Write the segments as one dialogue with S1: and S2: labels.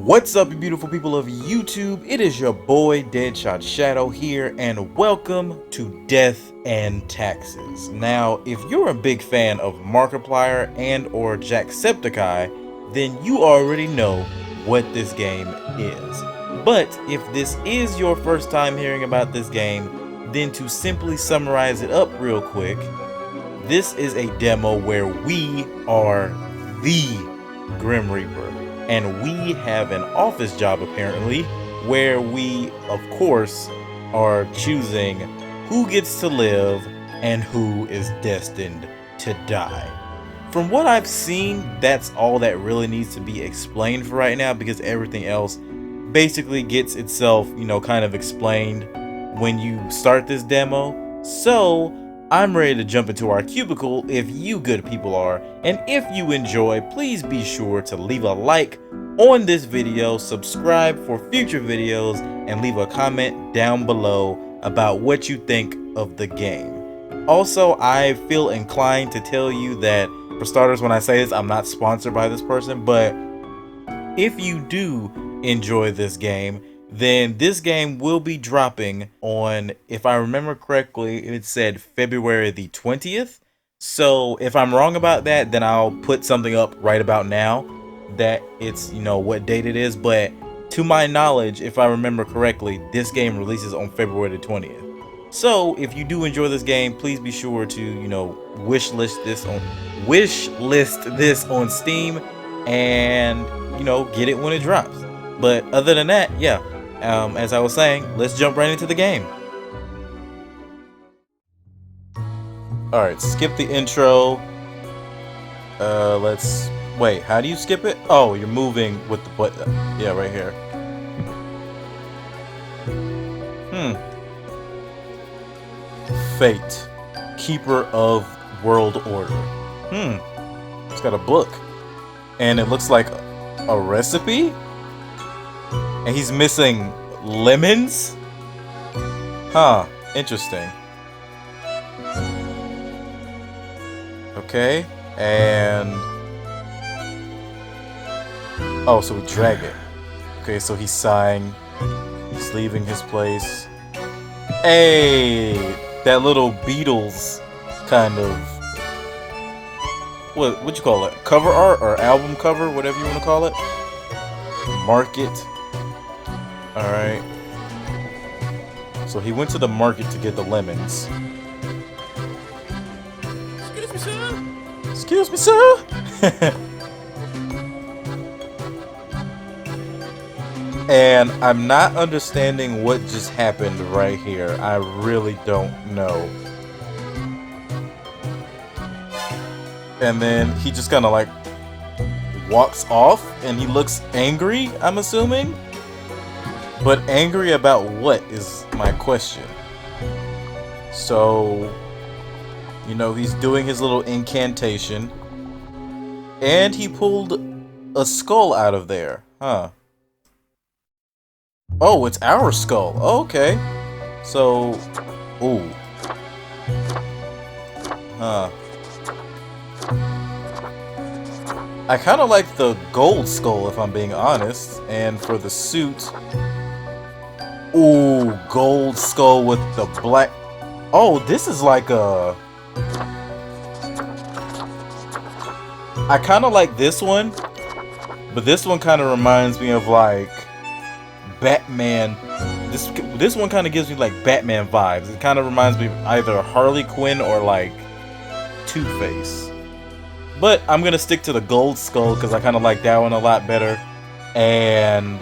S1: What's up, you beautiful people of YouTube? It is your boy DEadSHotSHadow here, and welcome to Death and Taxes. Now, if you're a big fan of Markiplier and or Jacksepticeye, then you already know what this game is. But if this is your first time hearing about this game, then to simply summarize it up real quick, this is a demo where we are the Grim Reaper. And we have an office job apparently, where we, of course, are choosing who gets to live and who is destined to die. From what I've seen, that's all that really needs to be explained for right now, because everything else basically gets itself, kind of explained when you start this demo. So I'm ready to jump into our cubicle if you good people are, and if you enjoy, please be sure to leave a like on this video, subscribe for future videos, and leave a comment down below about what you think of the game. Also, I feel inclined to tell you that, for starters, when I say this, I'm not sponsored by this person, but if you do enjoy this game, then this game will be dropping on, if I remember correctly, it said February the 20th. So if I'm wrong about that, then I'll put something up right about now that it's, what date it is. But to my knowledge, if I remember correctly, this game releases on February the 20th. So if you do enjoy this game, please be sure to, wishlist this on Steam and, get it when it drops. But other than that, yeah. As I was saying, let's jump right into the game. Alright, skip the intro. Wait, how do you skip it? Oh, you're moving with the button. Yeah, right here. Fate. Keeper of World Order. It's got a book. And it looks like a recipe? And he's missing lemons? Huh, interesting. Okay, and... oh, so we drag it. Okay, so he's sighing. He's leaving his place. Hey! That little Beatles kind of... What'd you call it? Cover art or album cover? Whatever you want to call it. Market. Alright. So he went to the market to get the lemons.
S2: Excuse me, sir.
S1: Excuse me, sir? And I'm not understanding what just happened right here. I really don't know. And then he just kind of like walks off and he looks angry, I'm assuming? But angry about what is my question. So, he's doing his little incantation. And he pulled a skull out of there. Huh. Oh, it's our skull. Oh, okay. So, ooh. Huh. I kind of like the gold skull, if I'm being honest. And for the suit... ooh, gold skull with the black... oh, this is like a... I kind of like this one. But this one kind of reminds me of like... Batman. This one kind of gives me like Batman vibes. It kind of reminds me of either Harley Quinn or like Two-Face. But I'm gonna stick to the gold skull because I kind of like that one a lot better. And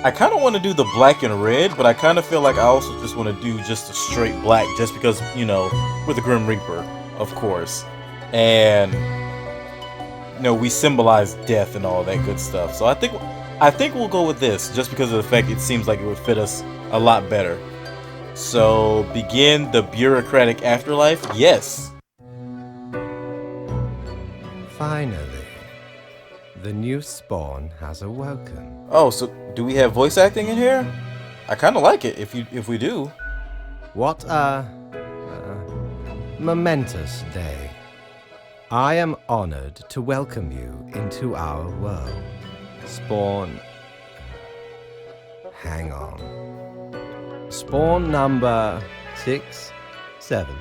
S1: I kind of want to do the black and red, but I kind of feel like I also just want to do just a straight black, just because we're the Grim Reaper, of course, and we symbolize death and all that good stuff. So I think we'll go with this, just because of the fact it seems like it would fit us a lot better. So, begin the bureaucratic afterlife? Yes.
S2: Finally, the new spawn has awoken.
S1: Oh, so do we have voice acting in here? I kind of like it if we do.
S2: What a momentous day. I am honored to welcome you into our world. Spawn... Hang on. Spawn number 6, 7.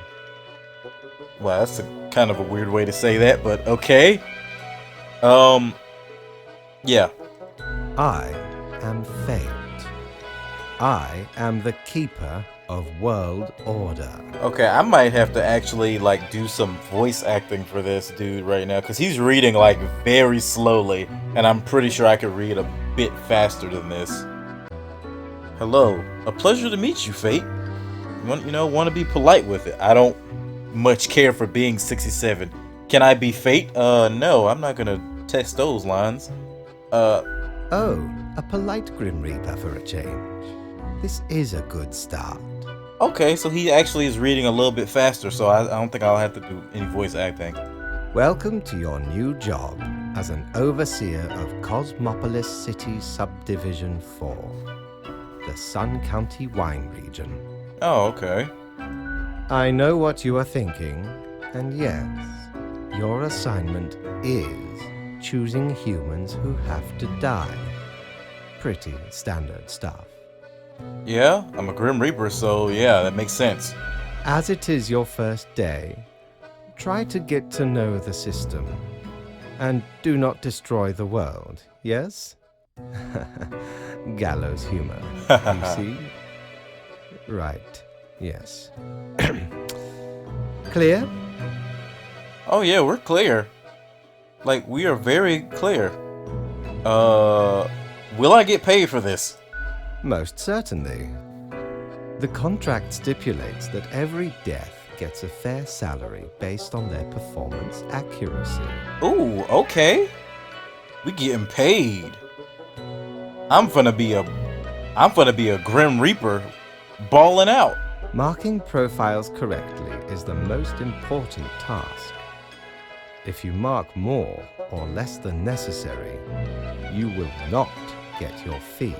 S1: Well, that's kind of a weird way to say that, but okay. Yeah.
S2: I am Fate. I am the keeper of world order.
S1: Okay, I might have to actually, like, do some voice acting for this dude right now, because he's reading, like, very slowly, and I'm pretty sure I could read a bit faster than this. Hello. A pleasure to meet you, Fate. Want to be polite with it. I don't much care for being 67. Can I be Fate? No, I'm not gonna text those lines.
S2: Oh, a polite Grim Reaper for a change. This is a good start.
S1: Okay, so he actually is reading a little bit faster, so I don't think I'll have to do any voice acting.
S2: Welcome to your new job as an overseer of Cosmopolis City Subdivision 4, the Sun County Wine Region.
S1: Oh, okay.
S2: I know what you are thinking, and yes, your assignment is choosing humans who have to die. Pretty standard stuff.
S1: Yeah, I'm a Grim Reaper, so yeah, that makes sense.
S2: As it is your first day, try to get to know the system, and do not destroy the world, yes? Gallows humor, you see? Right, yes. Clear?
S1: Oh yeah, we're clear. Like, we are very clear. Will I get paid for this?
S2: Most certainly. The contract stipulates that every death gets a fair salary based on their performance accuracy.
S1: Ooh, okay. We getting paid. I'm gonna be a Grim Reaper balling out.
S2: Marking profiles correctly is the most important task. If you mark more or less than necessary, you will not get your fee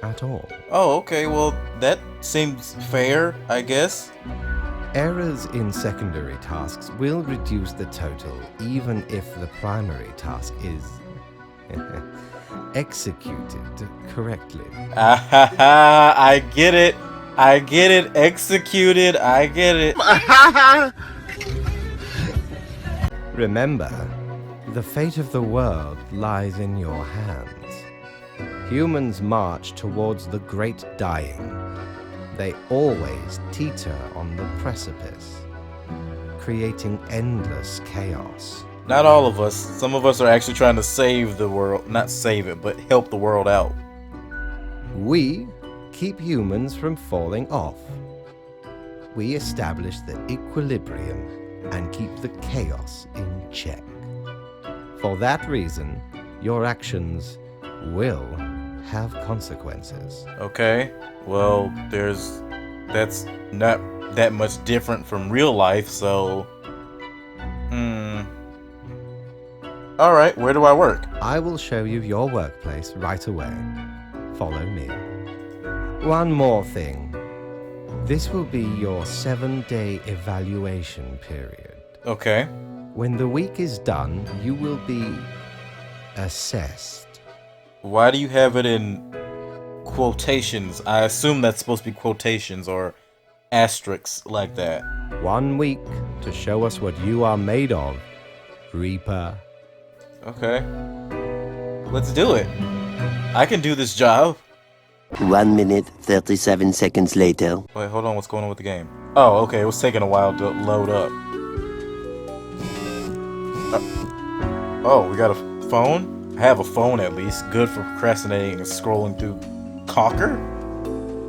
S2: at all.
S1: Oh, okay, well, that seems fair, I guess.
S2: Errors in secondary tasks will reduce the total even if the primary task is executed correctly.
S1: I get it. I get it. Executed. I get it.
S2: Remember, the fate of the world lies in your hands. Humans march towards the great dying. They always teeter on the precipice, creating endless chaos.
S1: Not all of us. Some of us are actually trying to save the world. Not save it, but help the world out.
S2: We keep humans from falling off. We establish the equilibrium and keep the chaos in check. For that reason, your actions will have consequences.
S1: Okay. Well, that's not that much different from real life, so... Alright, where do I work?
S2: I will show you your workplace right away. Follow me. One more thing. This will be your 7-day evaluation period.
S1: Okay.
S2: When the week is done, you will be assessed.
S1: Why do you have it in quotations? I assume that's supposed to be quotations or asterisks like that.
S2: 1 week to show us what you are made of, Reaper.
S1: Okay. Let's do it. I can do this job.
S3: 1 minute, 37 seconds later.
S1: Wait, hold on. What's going on with the game? Oh, okay. It was taking a while to load up. Oh, we got a phone? I have a phone at least. Good for procrastinating and scrolling through Cocker?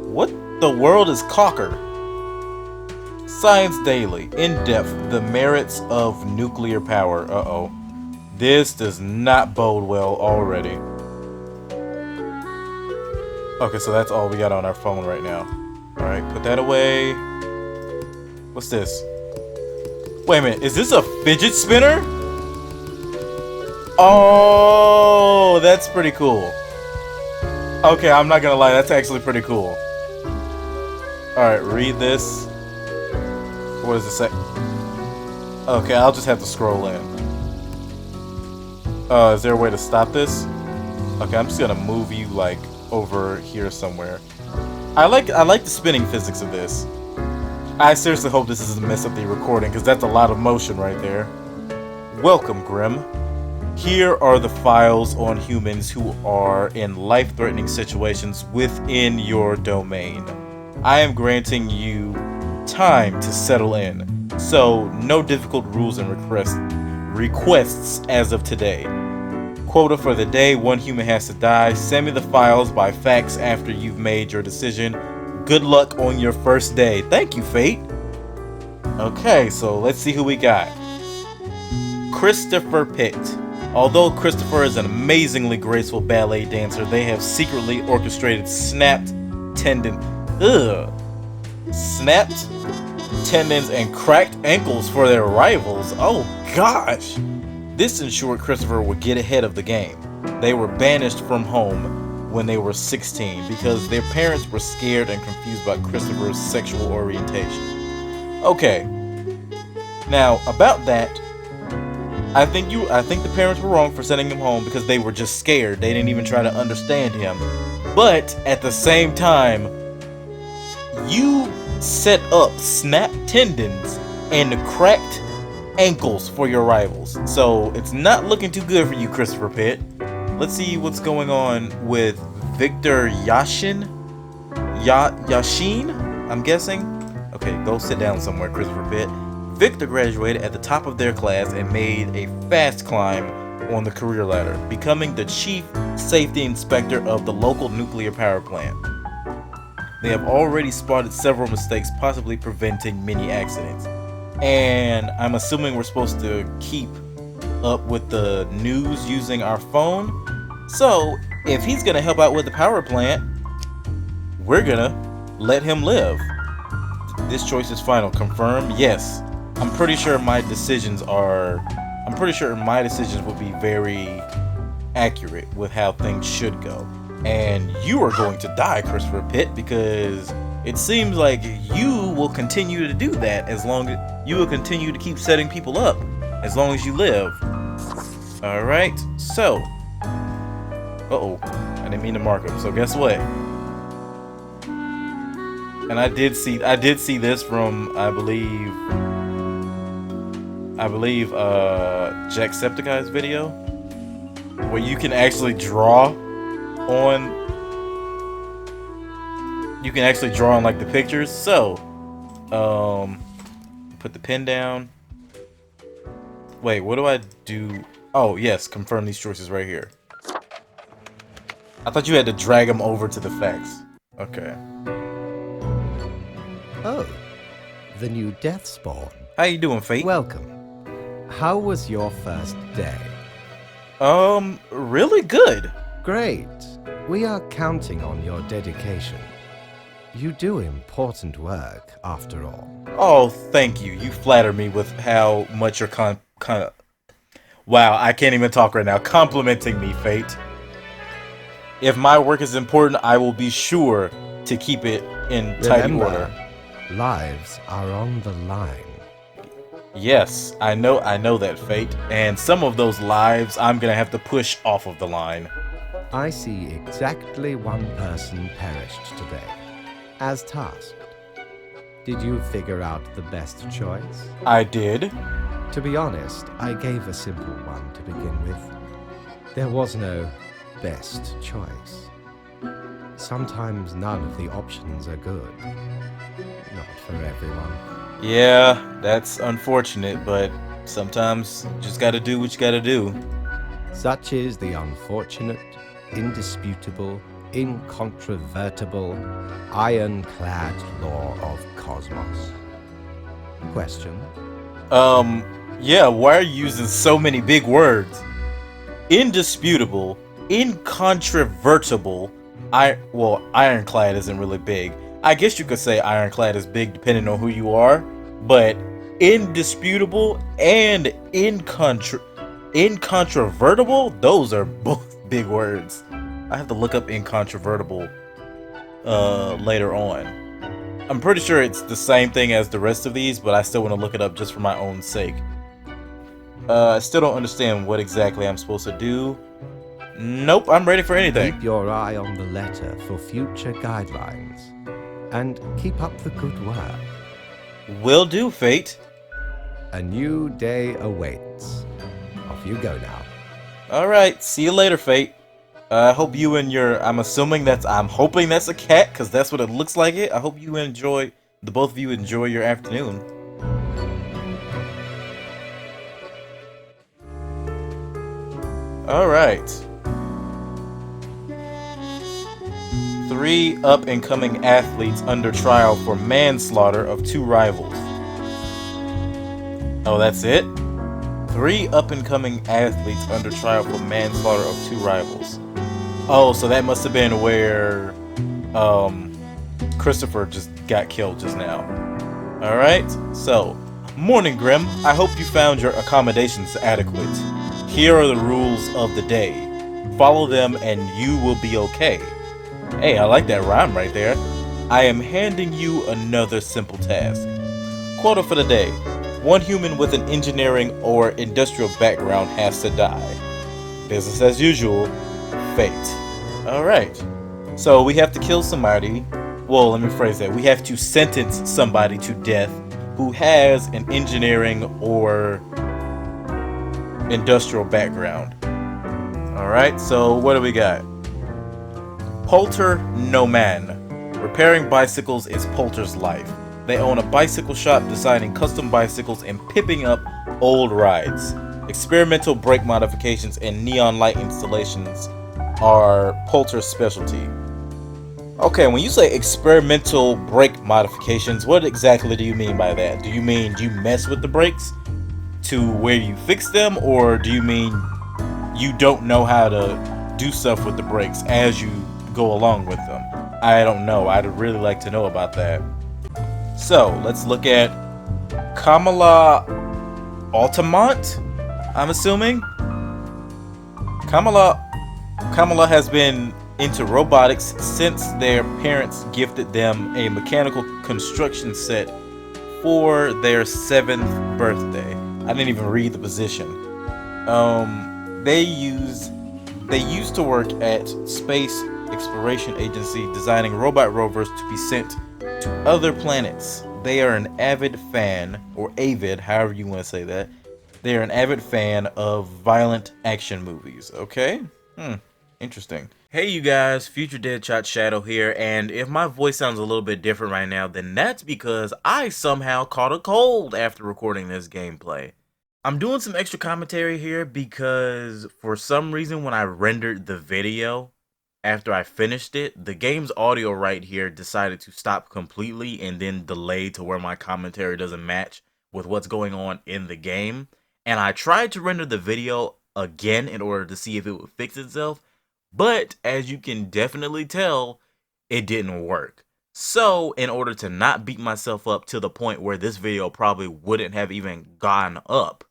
S1: What the world is Cocker? Science Daily. In depth, the merits of nuclear power. Uh-oh. This does not bode well already. Okay, so that's all we got on our phone right now. Alright, put that away. What's this? Wait a minute, is this a fidget spinner? Oh, that's pretty cool. Okay, I'm not gonna lie, that's actually pretty cool. Alright, read this. What does it say? Okay, I'll just have to scroll in. Is there a way to stop this? Okay, I'm just gonna move you like over here somewhere. I like the spinning physics of this. I seriously hope this doesn't mess up the recording, because that's a lot of motion right there. Welcome, Grim. Here are the files on humans who are in life-threatening situations within your domain. I am granting you time to settle in, so no difficult rules and requests as of today. Quota for the day: 1 human has to die. Send me the files by fax after you've made your decision. Good luck on your first day. Thank you, Fate. Okay, so let's see who we got. Christopher Pitt. Although Christopher is an amazingly graceful ballet dancer, they have secretly orchestrated snapped tendons and cracked ankles for their rivals. Oh gosh! This ensured Christopher would get ahead of the game. They were banished from home when they were 16 because their parents were scared and confused about Christopher's sexual orientation. Okay. Now, about that, I think the parents were wrong for sending him home because they were just scared. They didn't even try to understand him. But at the same time, you set up snapped tendons and cracked ankles for your rivals. So it's not looking too good for you, Christopher Pitt. Let's see what's going on with Victor Yashin, I'm guessing. Okay, go sit down somewhere, Christopher Pitt. Victor graduated at the top of their class and made a fast climb on the career ladder, becoming the chief safety inspector of the local nuclear power plant. They have already spotted several mistakes, possibly preventing many accidents. And I'm assuming we're supposed to keep up with the news using our phone. So if he's gonna help out with the power plant, we're gonna let him live. This choice is final. Confirm? Yes. I'm pretty sure my decisions will be very accurate with how things should go. And you are going to die, Christopher Pitt, because it seems like you will continue to do that as long as you will continue to keep setting people up as long as you live. Alright, so. I didn't mean to mark him, so guess what? And I did see this from I believe Jacksepticeye's video, where you can actually draw on like the pictures. So put the pen down. Wait, what do I do? Oh yes, confirm these choices right here. I thought you had to drag them over to the fax. Okay.
S2: Oh, the new death spawn.
S1: How you doing, Fate?
S2: Welcome. How was your first day?
S1: Really good.
S2: Great. We are counting on your dedication. You do important work, after all.
S1: Oh, thank you. You flatter me with how much you're wow, I can't even talk right now. Complimenting me, Fate. If my work is important, I will be sure to keep it in tight order.
S2: Lives are on the line.
S1: Yes, I know that, Fate. And some of those lives I'm gonna have to push off of the line.
S2: I see exactly one person perished today, as tasked. Did you figure out the best choice?
S1: I did.
S2: To be honest, I gave a simple one to begin with. There was no best choice. Sometimes none of the options are good. Not for everyone.
S1: Yeah, that's unfortunate, but sometimes you just gotta do what you gotta do.
S2: Such is the unfortunate, indisputable, incontrovertible, ironclad law of cosmos. Question?
S1: Yeah, why are you using so many big words? Indisputable, incontrovertible, ironclad isn't really big. I guess you could say ironclad is big depending on who you are, but indisputable and incontrovertible, those are both big words. I have to look up incontrovertible later on. I'm pretty sure it's the same thing as the rest of these, but I still want to look it up just for my own sake. I still don't understand what exactly I'm supposed to do. Nope, I'm ready for anything.
S2: Keep your eye on the letter for future guidelines. And keep up the good work.
S1: Will do, Fate.
S2: A new day awaits. Off you go now.
S1: Alright, see you later, Fate. I hope you and your... I'm hoping that's a cat, because that's what it looks like it. I hope you enjoy... The both of you enjoy your afternoon. Alright. 3 up-and-coming athletes under trial for manslaughter of 2 rivals. Oh, that's it? 3 up-and-coming athletes under trial for manslaughter of 2 rivals. Oh, so that must have been where Christopher just got killed just now. Alright, so, morning Grim. I hope you found your accommodations adequate. Here are the rules of the day. Follow them and you will be okay. Hey, I like that rhyme right there. I am handing you another simple task. Quota for the day. 1 human with an engineering or industrial background has to die. Business as usual. Fate. Alright. So we have to kill somebody. Well, let me phrase that. We have to sentence somebody to death who has an engineering or industrial background. Alright, so what do we got? Poulter No Man. Repairing bicycles is Poulter's life. They own a bicycle shop designing custom bicycles and pipping up old rides. Experimental brake modifications and neon light installations are Poulter's specialty. Okay, when you say experimental brake modifications, what exactly do you mean by that? Do you mean you mess with the brakes to where you fix them, or do you mean you don't know how to do stuff with the brakes as you go along with them? I don't know. I'd really like to know about that. So, let's look at Kamala Altamont, I'm assuming. Kamala has been into robotics since their parents gifted them a mechanical construction set for their 7th birthday. I didn't even read the position. They used to work at Space Exploration Agency designing robot rovers to be sent to other planets. They are an avid fan, or avid, however you want to say that. They are an avid fan of violent action movies. Okay? Interesting. Hey you guys, future DEadSHotSHadow here, and if my voice sounds a little bit different right now, then that's because I somehow caught a cold after recording this gameplay. I'm doing some extra commentary here because for some reason when I rendered the video, after I finished it, the game's audio right here decided to stop completely and then delay to where my commentary doesn't match with what's going on in the game. And I tried to render the video again in order to see if it would fix itself, but as you can definitely tell, it didn't work. So in order to not beat myself up to the point where this video probably wouldn't have even gone up,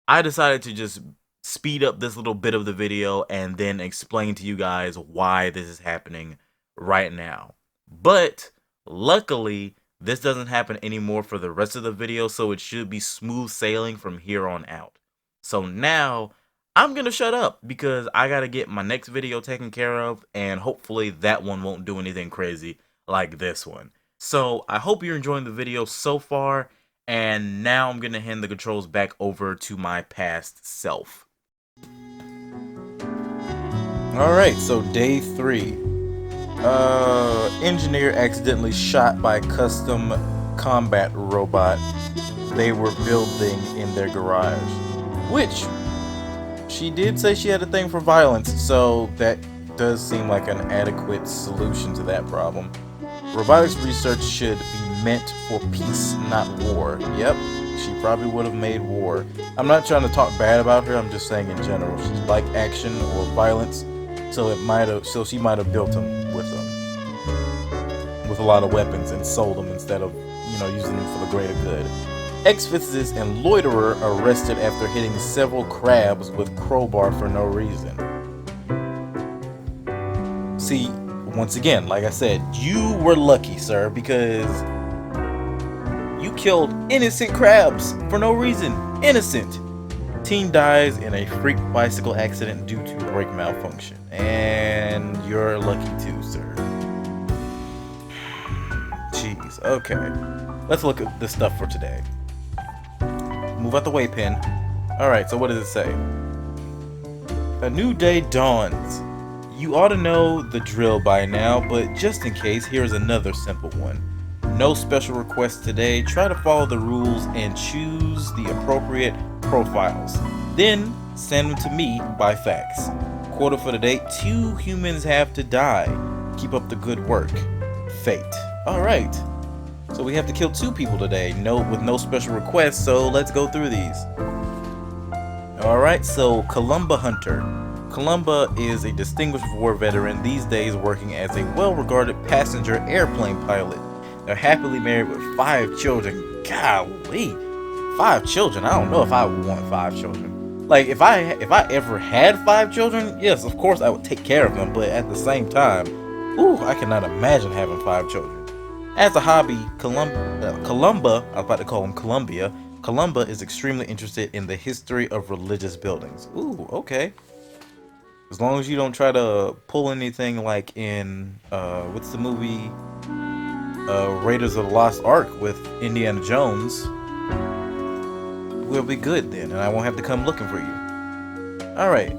S1: I decided to just speed up this little bit of the video and then explain to you guys why this is happening right now. But luckily, this doesn't happen anymore for the rest of the video, so it should be smooth sailing from here on out. So now, I'm gonna shut up because I gotta get my next video taken care of, and hopefully that one won't do anything crazy like this one. So I hope you're enjoying the video so far, and now I'm gonna hand the controls back over to my past self. Alright, so day 3. Engineer accidentally shot by custom combat robot they were building in their garage. Which, she did say she had a thing for violence, so that does seem like an adequate solution to that problem. Robotics research should be meant for peace, not war. Yep, she probably would have made war. I'm not trying to talk bad about her, I'm just saying in general. She liked action or violence, so she might have built them with a lot of weapons and sold them instead of, using them for the greater good. Ex-physicist and loiterer arrested after hitting several crabs with crowbar for no reason. See, once again, like I said, you were lucky, sir, because you killed innocent crabs for no reason. Innocent. teen dies in a freak bicycle accident due to brake malfunction. And you're lucky too, sir. Jeez, okay. Let's look at the stuff for today. Move out the way, pen. Alright, so what does it say? A new day dawns. You ought to know the drill by now, but just in case, here's another simple one. No special requests today. Try to follow the rules and choose the appropriate profiles. Then send them to me by fax. Quota for today: 2 humans have to die. Keep up the good work. Fate. Alright. So we have to kill 2 people today, with no special requests, so let's go through these. Alright, so Columba Hunter. Columba is a distinguished war veteran these days working as a well-regarded passenger airplane pilot. They're happily married with 5 children. Golly, 5 children. I don't know if I would want 5 children. Like, if I ever had 5 children, yes, of course I would take care of them, but at the same time, ooh, I cannot imagine having 5 children. As a hobby, Columba, I was about to call him Columbia, Columba is extremely interested in the history of religious buildings. Ooh, okay. As long as you don't try to pull anything like in, what's the movie? Raiders of the Lost Ark with Indiana Jones, we'll be good then, and I won't have to come looking for you. Alright.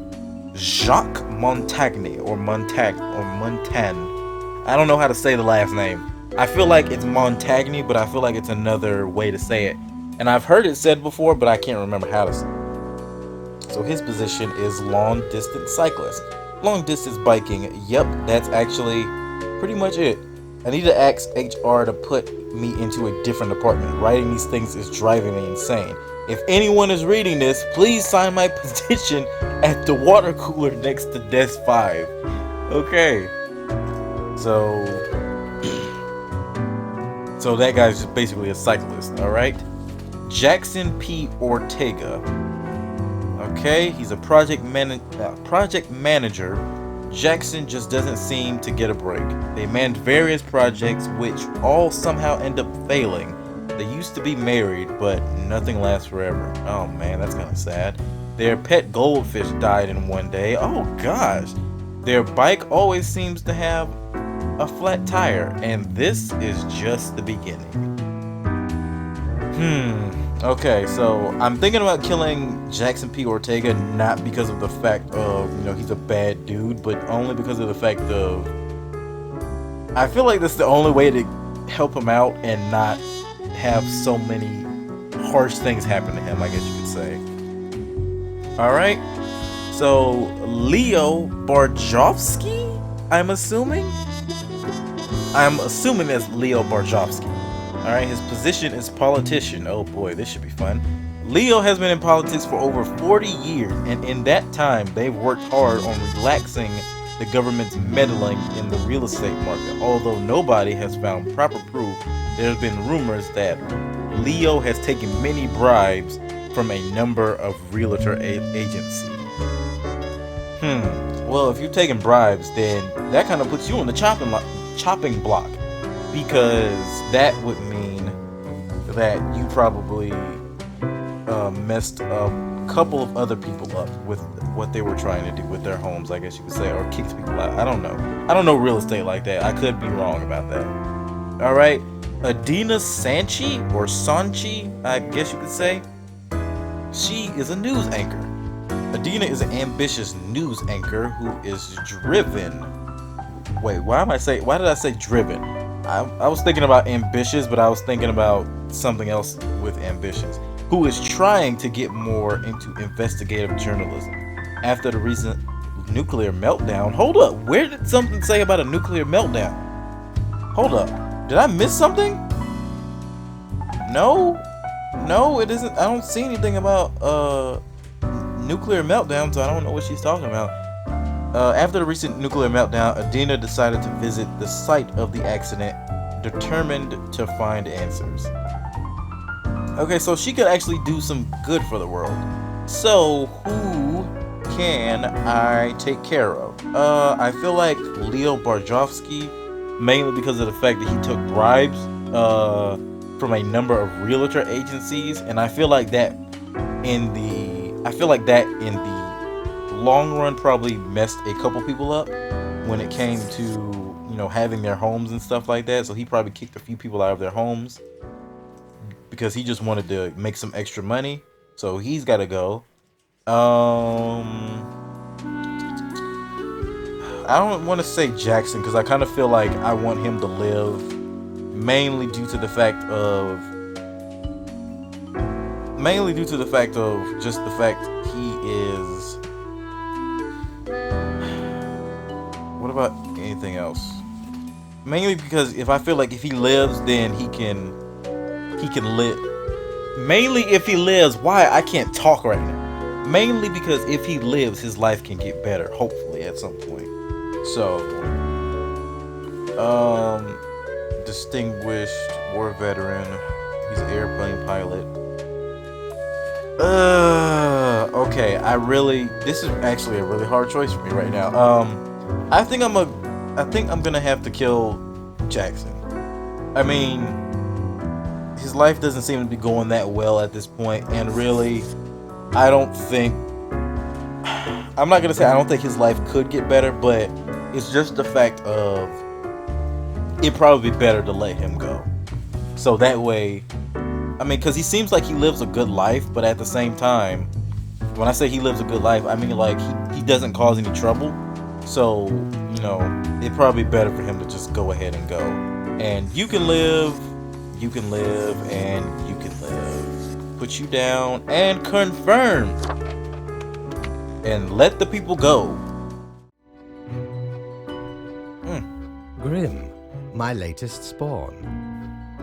S1: Jacques Montagny, or Montagne. I don't know how to say the last name. I feel like it's Montagny, but I feel like it's another way to say it. And I've heard it said before, but I can't remember how to say it. So his position is long distance cyclist. Long distance biking, yep, that's actually pretty much it. I need to ask HR to put me into a different department. Writing these things is driving me insane. If anyone is reading this, please sign my petition at the water cooler next to desk 5. Okay. So that guy's just basically a cyclist, alright? Jackson P. Ortega. Okay, he's a project manager. Jackson just doesn't seem to get a break. They manage various projects which all somehow end up failing. They used to be married, but nothing lasts forever. Oh man, that's kind of sad. Their pet goldfish died in one day. Oh gosh. Their bike always seems to have a flat tire, and this is just the beginning. Okay, so I'm thinking about killing Jackson P. Ortega, not because of the fact of, he's a bad dude, but only because of the fact of, I feel like that's the only way to help him out and not have so many harsh things happen to him, I guess you could say. Alright, so Leo Barjovsky, I'm assuming that's Leo Barjovsky. Alright, his position is politician. Oh boy, this should be fun. Leo has been in politics for over 40 years, and in that time, they've worked hard on relaxing the government's meddling in the real estate market. Although nobody has found proper proof, there have been rumors that Leo has taken many bribes from a number of realtor agencies. Well, if you're taking bribes, then that kind of puts you on the chopping block, because that would mean that you probably messed a couple of other people up with what they were trying to do with their homes, I guess you could say, or kicked people out. I don't know real estate like that. I could be wrong about that. Alright, Adina Sanchi, or Sanchi, I guess you could say. She is a news anchor. Adina is an ambitious news anchor who is driven. Wait, why did I say driven? I was thinking about ambitious, but I was thinking about something else with ambitious. Who is trying to get more into investigative journalism. After the recent nuclear meltdown. Hold up, where did something say about a nuclear meltdown? Hold up, did I miss something? No, it isn't. I don't see anything about nuclear meltdown, so I don't know what she's talking about. After the recent nuclear meltdown, Adina decided to visit the site of the accident, determined to find answers. Okay, so she could actually do some good for the world. So, who can I take care of? I feel like Leo Barjovsky, mainly because of the fact that he took bribes from a number of realtor agencies, and I feel like that in the I feel like that in the long run probably messed a couple people up when it came to, you know, having their homes and stuff like that. So he probably kicked a few people out of their homes because he just wanted to make some extra money. So he's got to go. I don't want to say Jackson because I kind of feel like I want him to live, mainly due to the fact of just the fact he is. What about anything else? Mainly because I feel like if he lives, then he can live. Mainly if he lives, why I can't talk right now. Mainly because if he lives, his life can get better, hopefully at some point. So, distinguished war veteran. He's an airplane pilot. Okay, this is actually a really hard choice for me right now. I think I'm gonna have to kill Jackson. I mean, his life doesn't seem to be going that well at this point, and really, I'm not gonna say I don't think his life could get better, but it's just the fact of it'd probably be better to let him go. So that way, I mean, because he seems like he lives a good life, but at the same time, when I say he lives a good life, I mean like he doesn't cause any trouble. So, you know, it'd probably be better for him to just go ahead and go. And you can live, and you can live. Put you down and confirm. And let the people go.
S2: Grim, my latest spawn.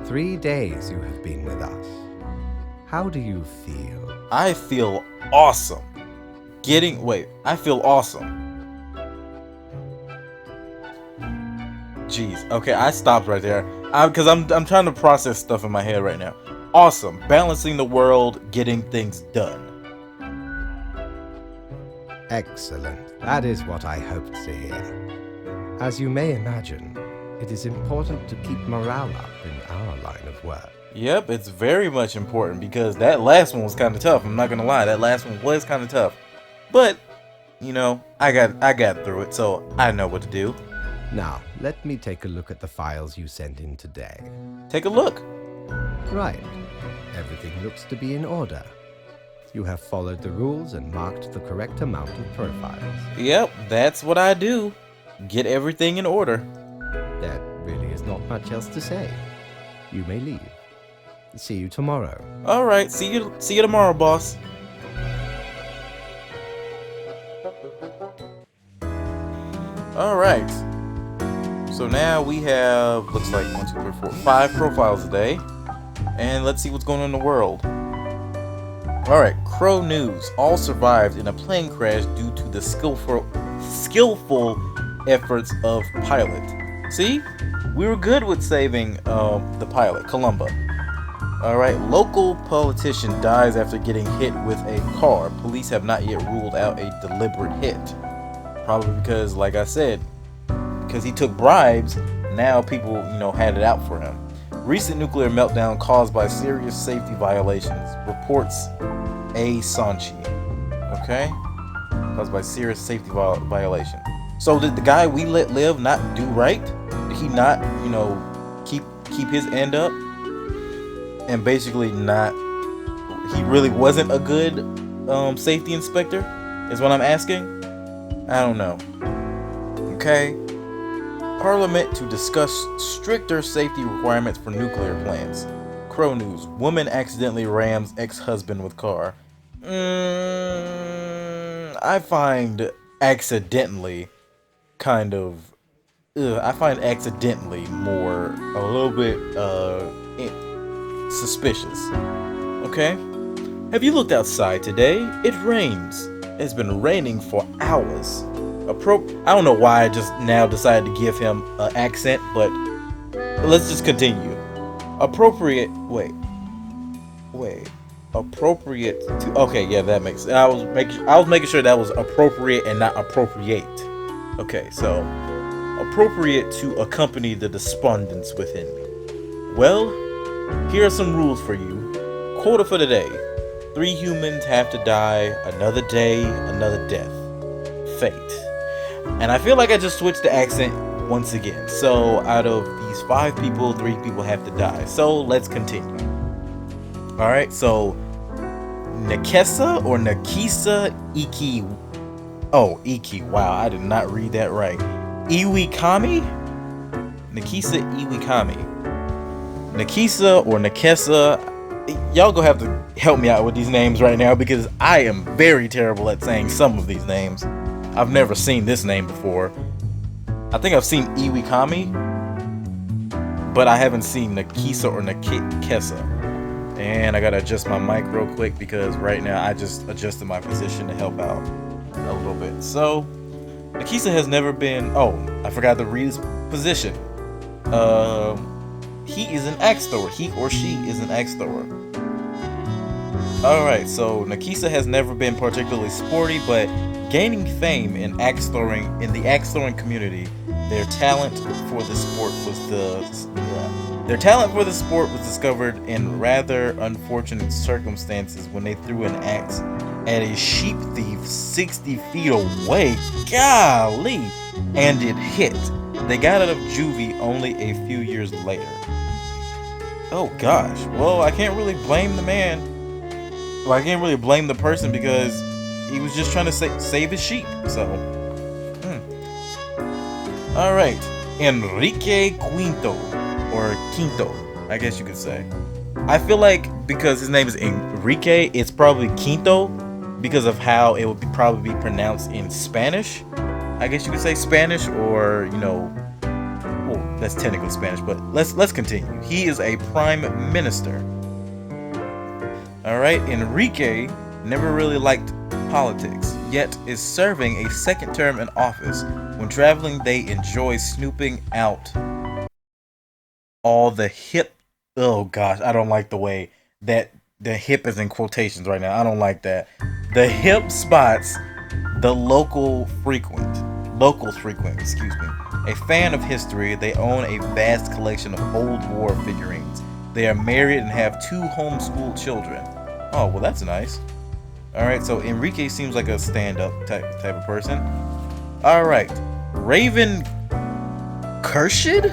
S2: 3 days you have been with us. How do you feel?
S1: I feel awesome. I feel awesome. Jeez. Okay, I stopped right there. Because I'm trying to process stuff in my head right now. Awesome. Balancing the world, getting things done.
S2: Excellent. That is what I hoped to hear. As you may imagine, it is important to keep morale up in our line of work.
S1: Yep, it's very much important because that last one was kind of tough. I'm not gonna lie, that last one was kind of tough. But, you know, I got through it, so I know what to do.
S2: Now, let me take a look at the files you sent in today.
S1: Take a look.
S2: Right. Everything looks to be in order. You have followed the rules and marked the correct amount of profiles.
S1: Yep, that's what I do. Get everything in order.
S2: There really is not much else to say. You may leave. See you tomorrow.
S1: All right, see you tomorrow, boss. All right. So now we have, looks like 1, 2, 3, 4, 5 profiles a day. And let's see what's going on in the world. All right, Crow News. All survived in a plane crash due to the skillful efforts of pilot. See, we were good with saving the pilot, Columba. All right, local politician dies after getting hit with a car. Police have not yet ruled out a deliberate hit. Probably because, like I said, because he took bribes, now people, you know, had it out for him. Recent nuclear meltdown caused by serious safety violations, reports A. Sanchi. Okay? Caused by serious safety violation. So did the guy we let live not do right? Did he not, you know, keep his end up? And basically he really wasn't a good safety inspector? Is what I'm asking? I don't know. Okay? Parliament to discuss stricter safety requirements for nuclear plants. Crow News. Woman accidentally rams ex-husband with car. I find accidentally kind of... I find accidentally a little bit suspicious. Okay? Have you looked outside today? It rains. It's been raining for hours. I don't know why I just now decided to give him an accent, but let's just continue. Appropriate to... Okay, yeah, that makes sense. I was making sure that was appropriate and not appropriate. Okay, so appropriate to accompany the despondence within me. Well, here are some rules for you. Quota for today. 3 humans have to die, another day, another death. Fate. And I feel like I just switched the accent once again. So out of these 5 people, 3 people have to die. So let's continue. Alright, so Nakesa or Nakisa Iki. Oh, Iki. Wow, I did not read that right. Iwikami? Nakisa Iwikami. Nakisa or Nakesa. Y'all gonna have to help me out with these names right now because I am very terrible at saying some of these names. I've never seen this name before. I think I've seen Iwikami, but I haven't seen Nakisa or Nakesa. And I gotta adjust my mic real quick because right now I just adjusted my position to help out a little bit. So, Nakisa has never been. Oh, I forgot to read his position. He is an axe thrower. He or she is an axe thrower. Alright, so Nakisa has never been particularly sporty, but gaining fame in the axe throwing community, their talent for the sport was discovered in rather unfortunate circumstances when they threw an axe at a sheep thief 60 feet away. Golly! And it hit. They got out of juvie only a few years later. Oh gosh. Well, I can't really blame the man. Well, I can't really blame the person because he was just trying to save his sheep. So, Alright. Enrique Quinto. Or Quinto, I guess you could say. I feel like because his name is Enrique, it's probably Quinto because of how it would probably be pronounced in Spanish. I guess you could say Spanish, or well, that's technically Spanish, but let's continue. He is a prime minister. All right, Enrique never really liked politics, yet is serving a second term in office. When traveling, they enjoy snooping out all the hip. Oh gosh, I don't like the way that the hip is in quotations right now. I don't like that. The hip spots the locals frequent, excuse me. A fan of history, they own a vast collection of old war figurines. They are married and have 2 homeschooled children. Oh, well that's nice. Alright, so Enrique seems like a stand-up type of person. Alright, Raven Kershid?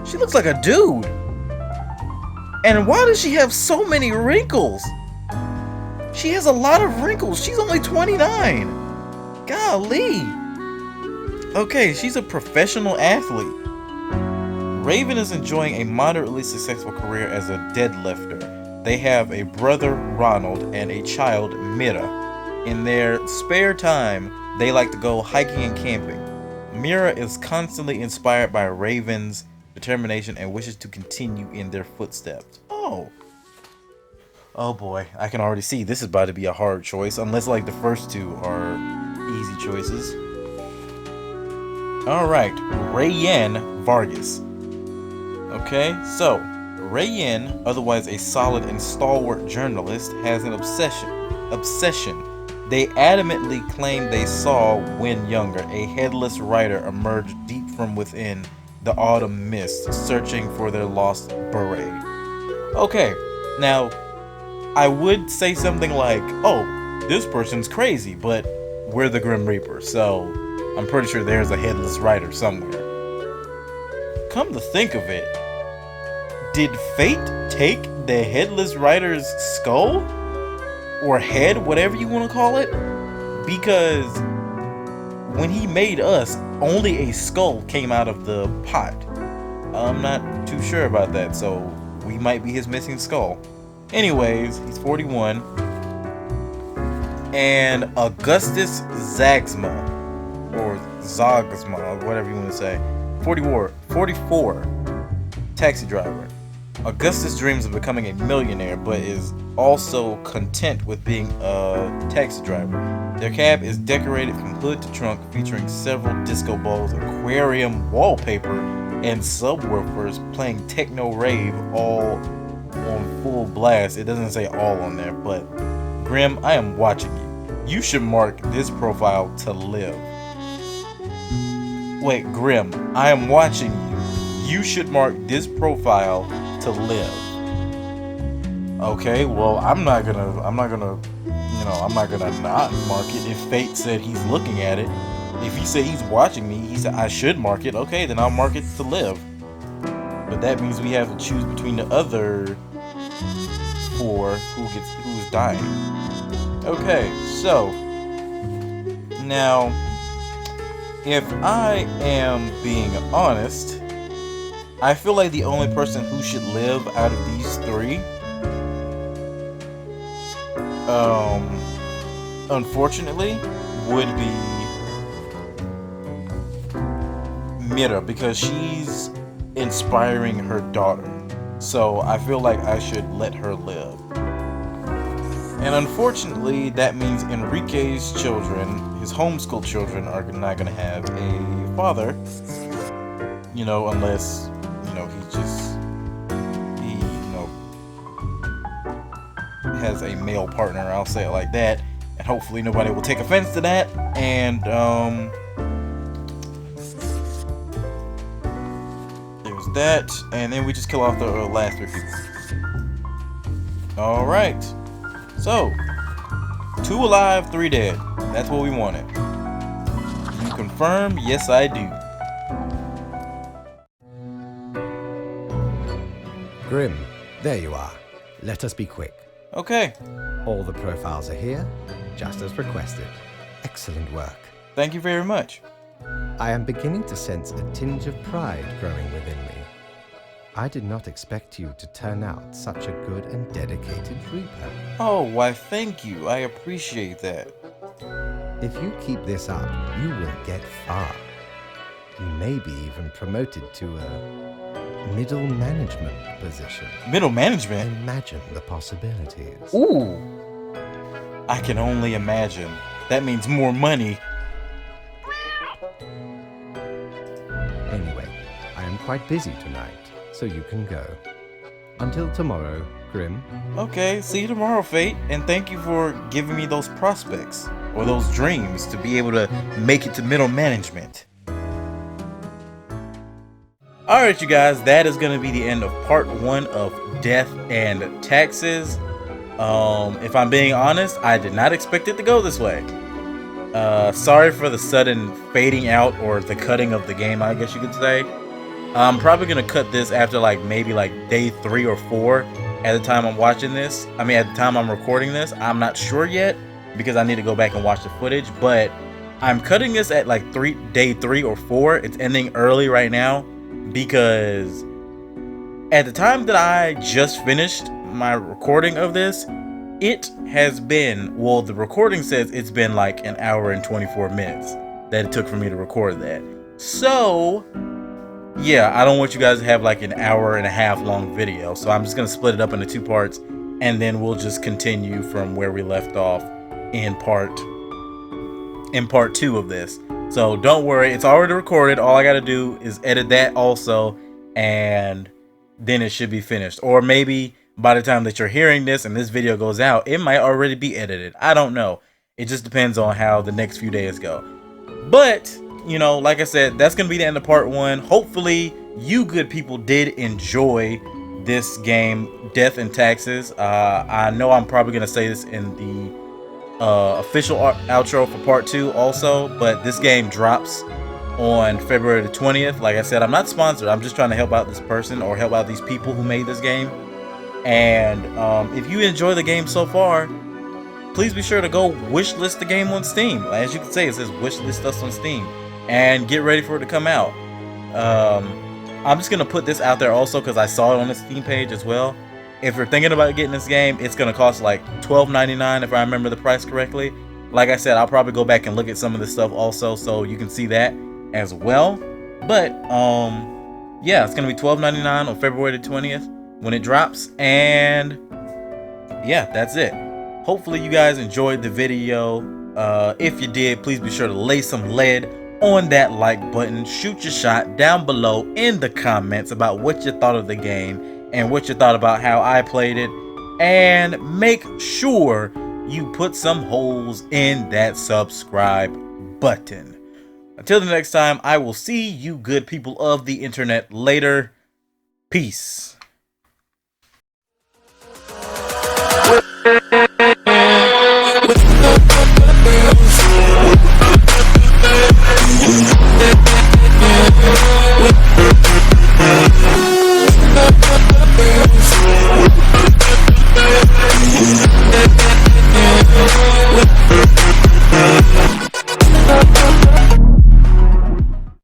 S1: She looks like a dude. And why does she have so many wrinkles? She has a lot of wrinkles. She's only 29. Golly. Okay, she's a professional athlete. Raven is enjoying a moderately successful career as a deadlifter. They have a brother, Ronald, and a child, Mira. In their spare time, they like to go hiking and camping. Mira is constantly inspired by Raven's determination and wishes to continue in their footsteps. Oh boy, I can already see this is about to be a hard choice, unless like the first 2 are easy choices. Alright, Rayen Vargas. Okay, so Rayen, otherwise a solid and stalwart journalist, has an obsession. They adamantly claim they saw, when younger, a headless rider emerge deep from within the autumn mist, searching for their lost beret. Okay, now, I would say something like, oh, this person's crazy, but we're the Grim Reaper, so I'm pretty sure there's a headless rider somewhere. Come to think of it, did fate take the headless rider's skull? Or head, whatever you want to call it? Because when he made us, only a skull came out of the pot. I'm not too sure about that, so we might be his missing skull. Anyways, he's 41. And Augustus Zagsma, or Zogsma, or whatever you want to say, 44, taxi driver. Augustus dreams of becoming a millionaire, but is also content with being a taxi driver. Their cab is decorated from hood to trunk, featuring several disco balls, aquarium wallpaper, and subwoofers playing techno rave, all on full blast. It doesn't say all on there, but Grim, I am watching you. You should mark this profile to live. Wait, Grim, I am watching you. You should mark this profile to live. Okay, well, I'm not gonna, I'm not gonna not mark it if Fate said he's looking at it. If he said he's watching me, he said I should mark it. Okay, then I'll mark it to live. But that means we have to choose between the other 4 who's dying. Okay, so now, if I am being honest, I feel like the only person who should live out of these 3, unfortunately, would be Mira, because she's inspiring her daughter. So I feel like I should let her live. And unfortunately, that means Enrique's children, his homeschool children, are not going to have a father. You know, unless, he has a male partner, I'll say it like that. And hopefully nobody will take offense to that. And, there's that. And then we just kill off the last 3 people. Alright. So, 2 alive, 3 dead. That's what we wanted. You confirm? Yes, I do.
S2: Grim, there you are. Let us be quick.
S1: Okay.
S2: All the profiles are here, just as requested. Excellent work.
S1: Thank you very much.
S2: I am beginning to sense a tinge of pride growing within me. I did not expect you to turn out such a good and dedicated Reaper.
S1: Oh, why thank you. I appreciate that.
S2: If you keep this up, you will get far. You may be even promoted to a middle management position.
S1: Middle management?
S2: Imagine the possibilities.
S1: Ooh. I can only imagine. That means more money.
S2: Anyway, I am quite busy tonight, so you can go. Until tomorrow, Grim.
S1: Okay, see you tomorrow, Fate, and thank you for giving me those prospects, or those dreams, to be able to make it to middle management. Alright, you guys, that is going to be the end of part 1 of Death and Taxes. If I'm being honest, I did not expect it to go this way. Sorry for the sudden fading out, or the cutting of the game, I guess you could say. I'm probably gonna cut this after maybe day 3 or 4 at the time I'm watching this. I mean, at the time I'm recording this. I'm not sure yet because I need to go back and watch the footage, but I'm cutting this at day 3 or 4. It's ending early right now because at the time that I just finished my recording of this, it has been, well, the recording says it's been an hour and 24 minutes that it took for me to record that. So yeah, I don't want you guys to have an hour and a half long video, so I'm just gonna split it up into 2 parts, and then we'll just continue from where we left off in part 2 of this. So don't worry, it's already recorded. All I gotta do is edit that also, and then it should be finished. Or maybe by the time that you're hearing this and this video goes out, it might already be edited. I don't know. It just depends on how the next few days go. But like I said, that's going to be the end of part 1. Hopefully, you good people did enjoy this game, Death and Taxes. I know I'm probably going to say this in the official outro for part 2 also, but this game drops on February the 20th. Like I said, I'm not sponsored. I'm just trying to help out this person or help out these people who made this game. And if you enjoy the game so far, please be sure to go wishlist the game on Steam. As you can see, it says wishlist us on Steam. And get ready for it to come out. I'm just going to put this out there also because I saw it on the Steam page as well. If you're thinking about getting this game, it's going to cost $12.99 if I remember the price correctly. Like I said, I'll probably go back and look at some of this stuff also so you can see that as well. But yeah, it's going to be $12.99 on February the 20th when it drops. And yeah, that's it. Hopefully you guys enjoyed the video. If you did, please be sure to lay some lead on that like button. Shoot your shot down below in the comments about what you thought of the game and what you thought about how I played it, and make sure you put some holes in that subscribe button. Until the next time, I will see you good people of the internet later. Peace. Bye.